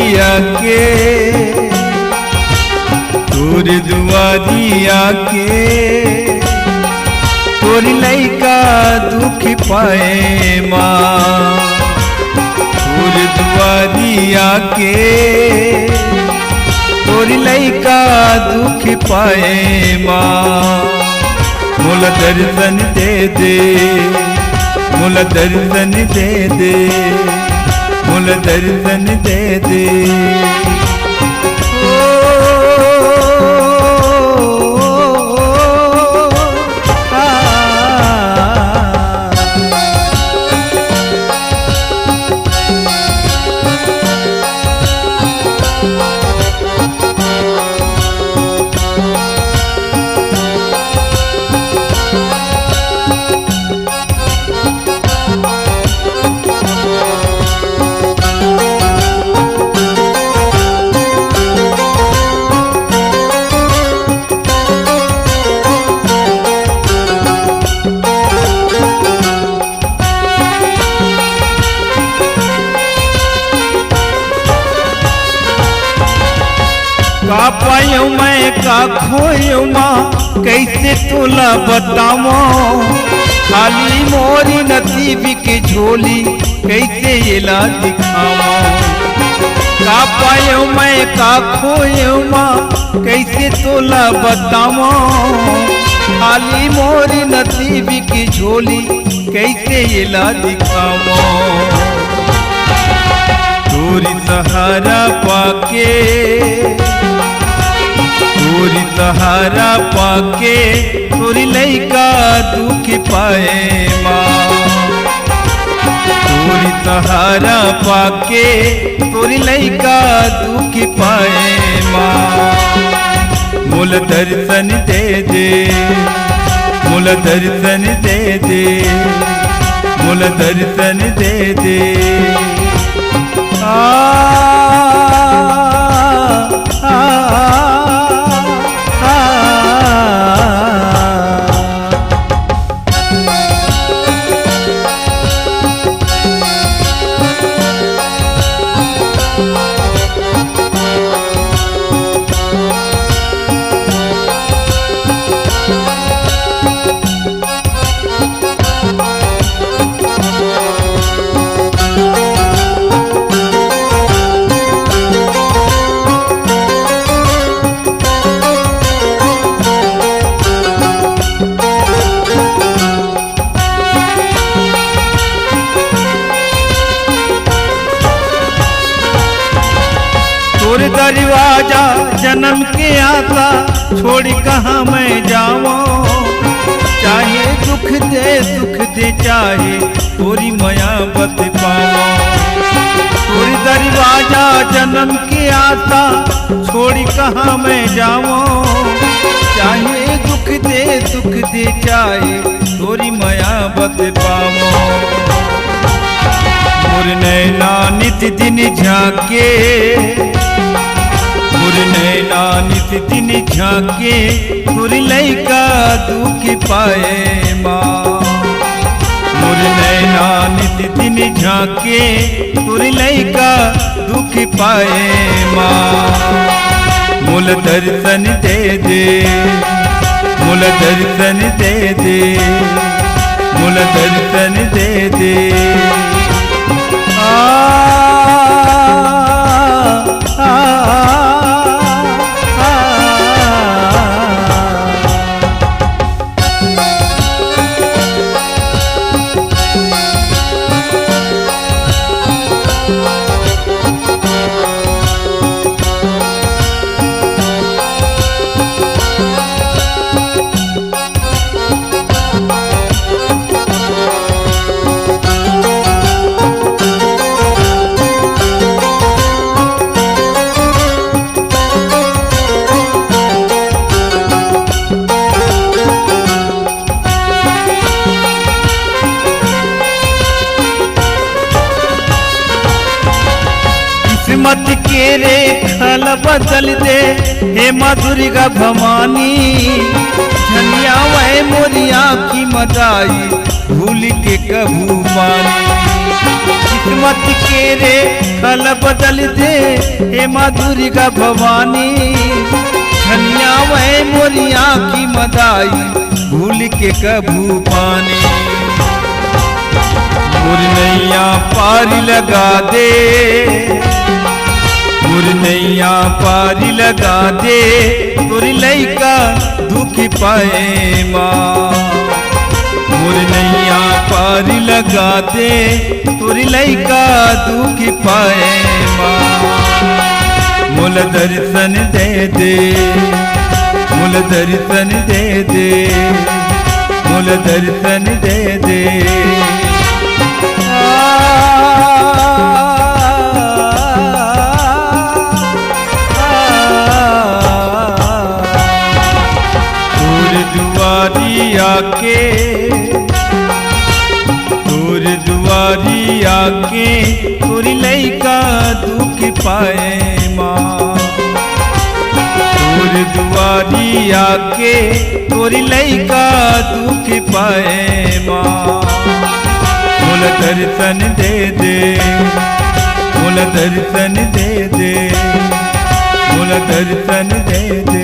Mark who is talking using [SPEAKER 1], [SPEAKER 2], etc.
[SPEAKER 1] दुआरिया के, तोर दुआरिया के, तोर लइका दुख पाए माँ। तोर दुआरिया के, तोर लइका दुख पाए माँ। मोला दर्शन दे दे, मोला दर्शन दे दे, मोला दर्शन दे दे। का पायो मैं का खोयो माँ, कैसे तोला बताओ। खाली मोरी नसीब की झोली, कैसे येला दिखाओ। का पायो मैं का खोयो माँ, कैसे तोला बताओ। खाली मोरी नसीब की झोली, कैसे येला दिखाओ। तोरी सहारा पाके, तोरी सहारा पाके, तोरी लइका दुख पाए माँ। तोरी सहारा पाके, तोरी लइका दुख पाए माँ। मोला दर्शन दे दे, मोला दर्शन दे दे, मोला दर्शन दे दे। तोर दरवाजा जन्म के आशा, छोड़ कहाँ मैं जाऊँ। चाहे दुख दे सुख दे, चाहे तोरी माया बत पाओ। तोर दरवाजा जन्म के आशा, छोड़ कहाँ मैं जाऊँ। चाहे दुख दे सुख दे, चाहे तोरी माया बत पाओ। मोर नैना नित दिन झाके, मोर नैना नित दिन झाके, तोर लइका दुख पाए माँ। मोर नैना नित दिन झाके, तोर लइका दुख पाए माँ। मोला दर्शन दे दे, मोला दर्शन दे दे, मोला दर्शन दे दे। किस्मत के रेखल बदल दे, हे माँ दुर्गा भवानी। झनिया वह मोरिया की मदाई, भूल के कभू पानी। किस्मत के रे खल बदल दे हे माँ दुर्गा भवानी। धनिया वह मोरिया की मदाई भूल के कभू पानी। मुरनैया पारी लगा दे, मुरनैया पारी लगा दे, तोरी लइका दुख पाए माँ। मुरनैया पारी लगा दे, तोरी लइका दुख पाए माँ। मुल दर्शन दे दे, मुल दर्शन दे दे, मुल दर्शन दे दे। तोर दुआरी आके, तोर दुआरी आके तोरी लइका दुख पाए माँ। तोर दुआरी आके तोरी लइका दुख पाए माँ। मुल दर्शन दे दे, मुल दर्शन दे दे, मुल दर्शन दे दे।